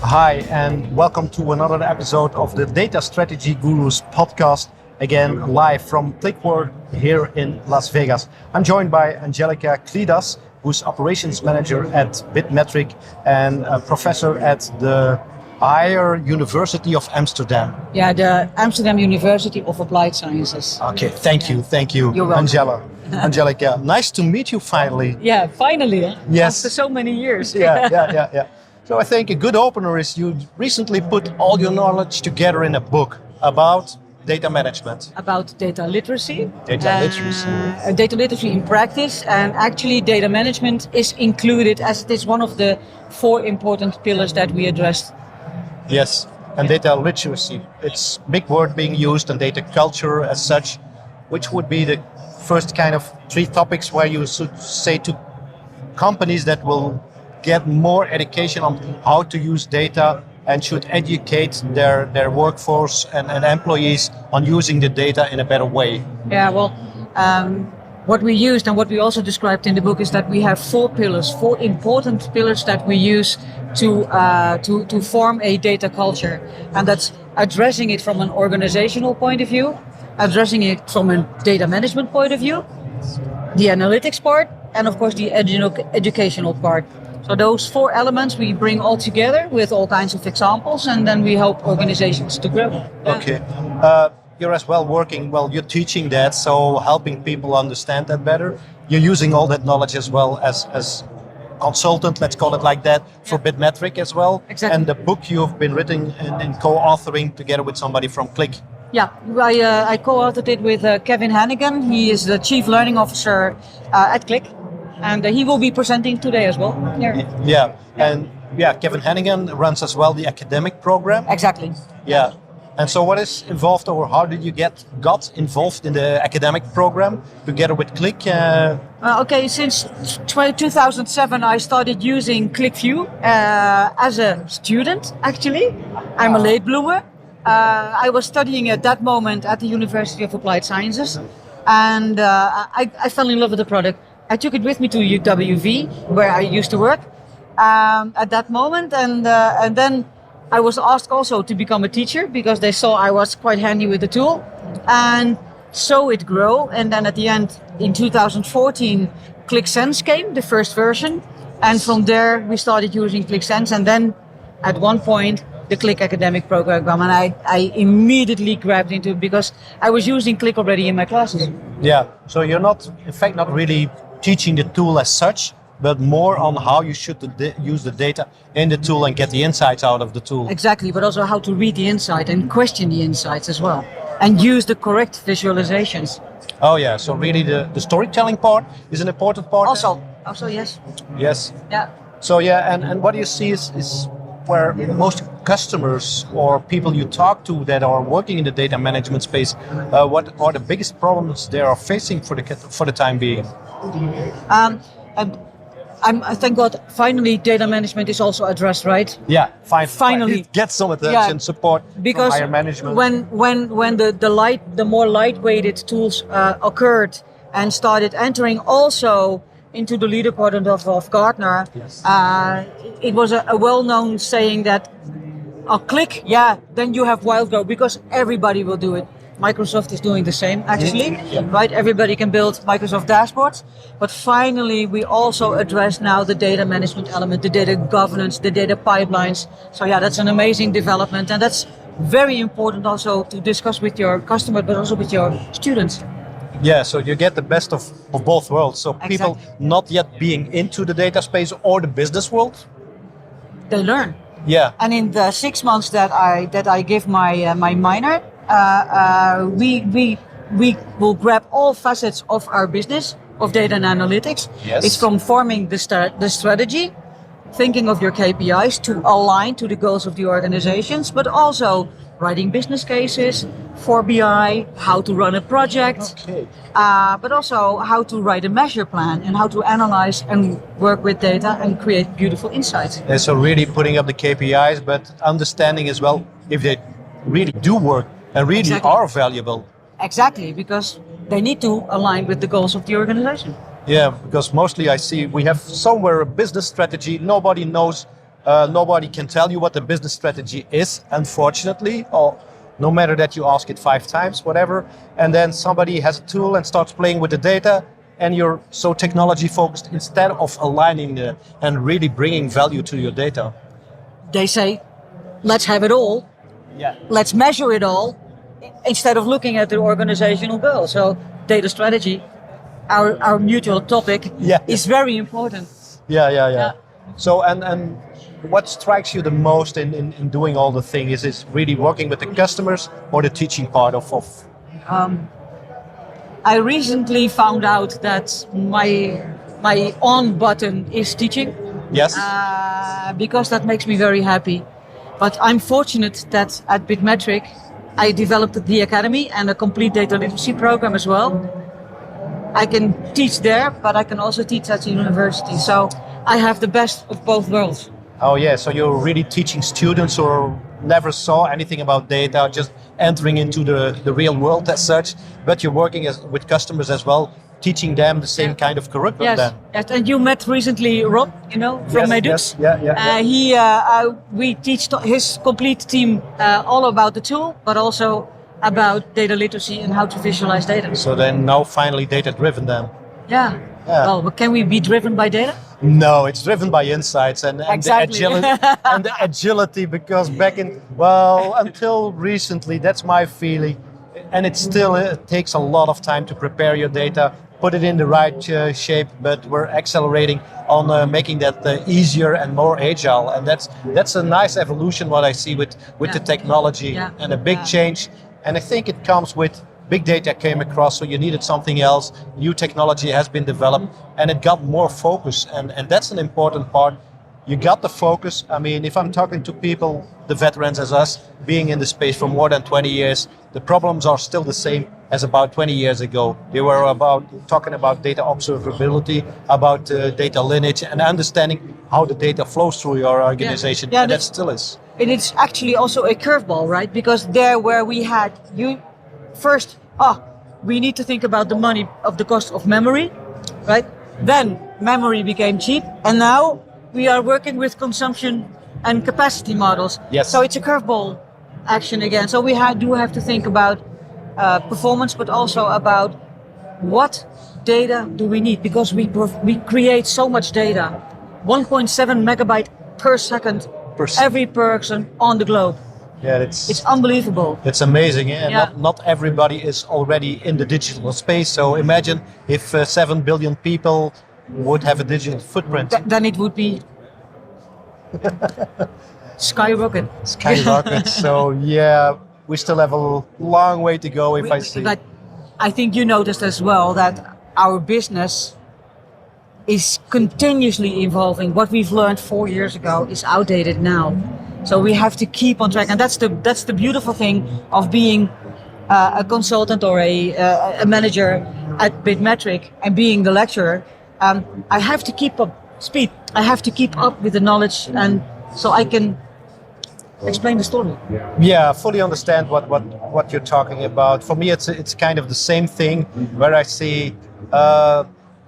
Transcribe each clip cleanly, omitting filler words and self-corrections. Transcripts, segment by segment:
Hi, and welcome to another episode of the Data Strategy Gurus podcast, again live from QlikView here in Las Vegas. I'm joined by Angelika Klidas, who's operations manager at Bitmetric and a professor at the Higher University of Amsterdam. Yeah, the Amsterdam University of Applied Sciences. Okay, thank you, You're welcome. Angelika, nice to meet you finally. Yeah, finally. Yes. After so many years. Yeah. So I think a good opener is you recently put all your knowledge together in a book about data management. About data literacy. Data literacy in practice, and actually data management is included as it is one of the 4 important pillars that we addressed. Yes, and data literacy. It's a big word being used, and data culture as such, which would be the first kind of 3 topics where you should say to companies that will get more education on how to use data and should educate their workforce and employees on using the data in a better way. Yeah, well, what we used and what we also described in the book is that we have 4 pillars, 4 important pillars that we use to form a data culture. And that's addressing it from an organizational point of view, addressing it from a data management point of view, the analytics part, and of course the educational part. So those 4 elements we bring all together with all kinds of examples, and then we help organizations to grow. Okay. You're as well you're teaching that, so helping people understand that better. You're using all that knowledge as well as consultant, let's call it like that, for Bitmetric as well. Exactly. And the book you've been written in co-authoring together with somebody from Qlik. Yeah, I co-authored it with Kevin Hannigan. He is the Chief Learning Officer at Qlik, and he will be presenting today as well. Yeah, and Kevin Hannigan runs as well the academic program. Exactly. Yeah. And so what is involved, or how did you got involved in the academic program together with Qlik? Okay, since 2007 I started using QlikView as a student, actually. I'm a late bloomer. I was studying at that moment at the University of Applied Sciences, and I fell in love with the product. I took it with me to UWV, where I used to work at that moment, and then I was asked also to become a teacher because they saw I was quite handy with the tool, and so it grew. And then at the end, in 2014, QlikSense came, the first version, and from there we started using QlikSense, and then at one point the Qlik academic program, and I immediately grabbed into it because I was using Qlik already in my classes. Yeah, so you're not really teaching the tool as such, but more on how you should use the data in the tool and get the insights out of the tool. Exactly, but also how to read the insight and question the insights as well, and use the correct visualizations. Oh yeah, so really the storytelling part is an important part. Also yes. Yes. Yeah. So and what do you see is where most customers or people you talk to that are working in the data management space, what are the biggest problems they are facing for the time being? I thank God, finally data management is also addressed, right? Yeah, finally it gets some attention, support because from higher management. When the more lightweighted tools occurred and started entering also into the leader quadrant of Gartner, yes. It was a well-known saying that Qlik, then you have wild growth because everybody will do it. Microsoft is doing the same, actually, right? Everybody can build Microsoft dashboards, but finally we also address now the data management element, the data governance, the data pipelines. So that's an amazing development, and that's very important also to discuss with your customer, but also with your students. Yeah, so you get the best of both worlds. So people not yet being into the data space or the business world, they learn. Yeah. And in the 6 months that I give my minor, we will grab all facets of our business of data and analytics. Yes. It's from forming the strategy, thinking of your KPIs to align to the goals of the organizations, but also writing business cases for BI, how to run a project, but also how to write a measure plan and how to analyze and work with data and create beautiful insights. And so really putting up the KPIs, but understanding as well if they really do work and really are valuable. Exactly, because they need to align with the goals of the organization. Yeah, because mostly I see we have somewhere a business strategy, nobody knows Nobody can tell you what the business strategy is, unfortunately, or no matter that you ask it 5 times, whatever. And then somebody has a tool and starts playing with the data, and you're so technology focused instead of aligning and really bringing value to your data. They say, let's have it all. Yeah. Let's measure it all instead of looking at the organizational goal. So data strategy, our mutual topic, is very important. Yeah. So and what strikes you the most in doing all the things? Is it really working with the customers or the teaching part of? I recently found out that my on button is teaching. Yes. Because that makes me very happy. But I'm fortunate that at Bitmetric, I developed the academy and a complete data literacy program as well. I can teach there, but I can also teach at the university. So I have the best of both worlds. Oh yeah, so you're really teaching students who never saw anything about data, just entering into the real world as such, but you're working with customers as well, teaching them the same kind of curriculum then. Yes, and you met recently Rob, from Medux. Yeah. We teach his complete team all about the tool, but also about data literacy and how to visualize data. So then now finally data driven then. Yeah. Well, but can we be driven by data? No, it's driven by insights and Exactly. the agility, because until recently, that's my feeling. And it takes a lot of time to prepare your data, put it in the right shape, but we're accelerating on making that easier and more agile. And that's a nice evolution, what I see with the technology, and a big change. And I think it comes with big data came across, so you needed something else. New technology has been developed, and it got more focus. And that's an important part. You got the focus. I mean, if I'm talking to people, the veterans as us, being in the space for more than 20 years, the problems are still the same as about 20 years ago. They were talking about data observability, about data lineage, and understanding how the data flows through your organization. And that still is. And it's actually also a curveball, right? Because there where we had first, we need to think about the money of the cost of memory, right? Then memory became cheap, and now we are working with consumption and capacity models. Yes. So it's a curveball action again. So we do have to think about performance, but also about what data do we need, because we create so much data, 1.7 megabyte per second, every person on the globe. Yeah, it's unbelievable. It's amazing, Not everybody is already in the digital space. So imagine if 7 billion people would have a digital footprint. Then it would be skyrocket. So we still have a long way to go. I see. But I think you noticed as well that our business is continuously evolving. What we've learned 4 years ago is outdated now. So we have to keep on track, and that's the beautiful thing of being a consultant or a manager at Bitmetric and being the lecturer. I have to keep up speed. I have to keep up with the knowledge, and so I can explain the story. Yeah, I fully understand what you're talking about. For me, it's kind of the same thing where I see.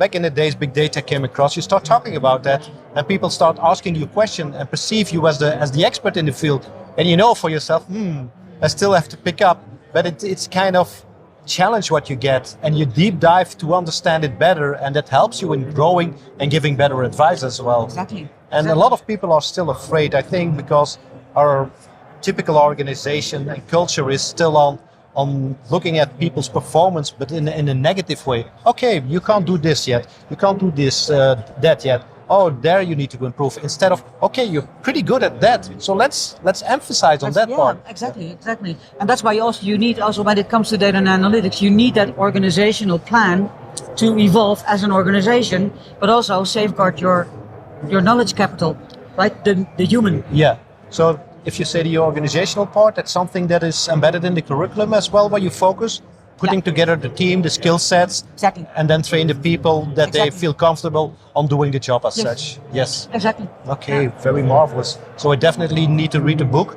Back in the days, big data came across. You start talking about that, and people start asking you questions and perceive you as the expert in the field. And you know for yourself, I still have to pick up. But it's kind of challenge what you get, and you deep dive to understand it better, and that helps you in growing and giving better advice as well. Exactly. And a lot of people are still afraid, I think, because our typical organization and culture is still on looking at people's performance, but in a negative way. Okay, you can't do this yet. You can't do this, that yet. Oh, there you need to improve. Instead of, okay, you're pretty good at that, so let's emphasize on that part. Exactly. And that's why you need when it comes to data and analytics, you need that organizational plan to evolve as an organization, but also safeguard your knowledge capital, right? The human. Yeah. So if you say the organizational part, that's something that is embedded in the curriculum as well, where you focus, putting together the team, the skill sets, and then train the people that they feel comfortable on doing the job as such. Yes. Exactly. Okay, very marvelous. So I definitely need to read the book.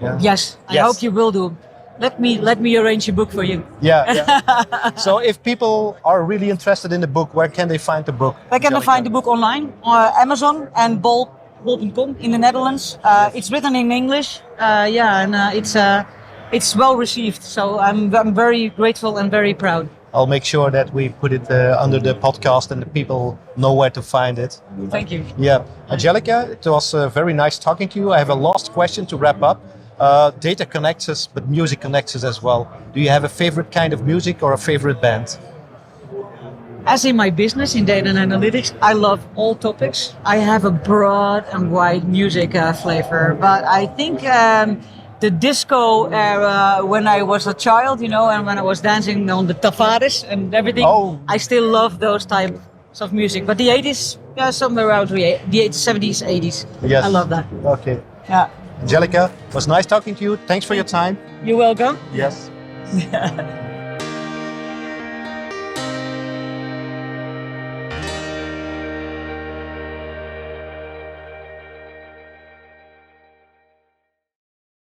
Yeah. Yes, I hope you will do. Let me arrange a book for you. Yeah. So if people are really interested in the book, where can they find the book? They can find the book online on Amazon and Bol bol.com in the Netherlands. It's written in English. And it's well received. So I'm very grateful and very proud. I'll make sure that we put it under the podcast and the people know where to find it. Thank you. Yeah. Angelika, it was very nice talking to you. I have a last question to wrap up. Data connects us, but music connects us as well. Do you have a favorite kind of music or a favorite band? As in my business in data and analytics, I love all topics. I have a broad and wide music flavor, but I think the disco era when I was a child, and when I was dancing on the tafares and everything, I still love those types of music. But the 80s, somewhere around the 70s, 80s. Yes. I love that. Okay. Yeah. Angelika, it was nice talking to you. Thanks for your time. You're welcome. Yes.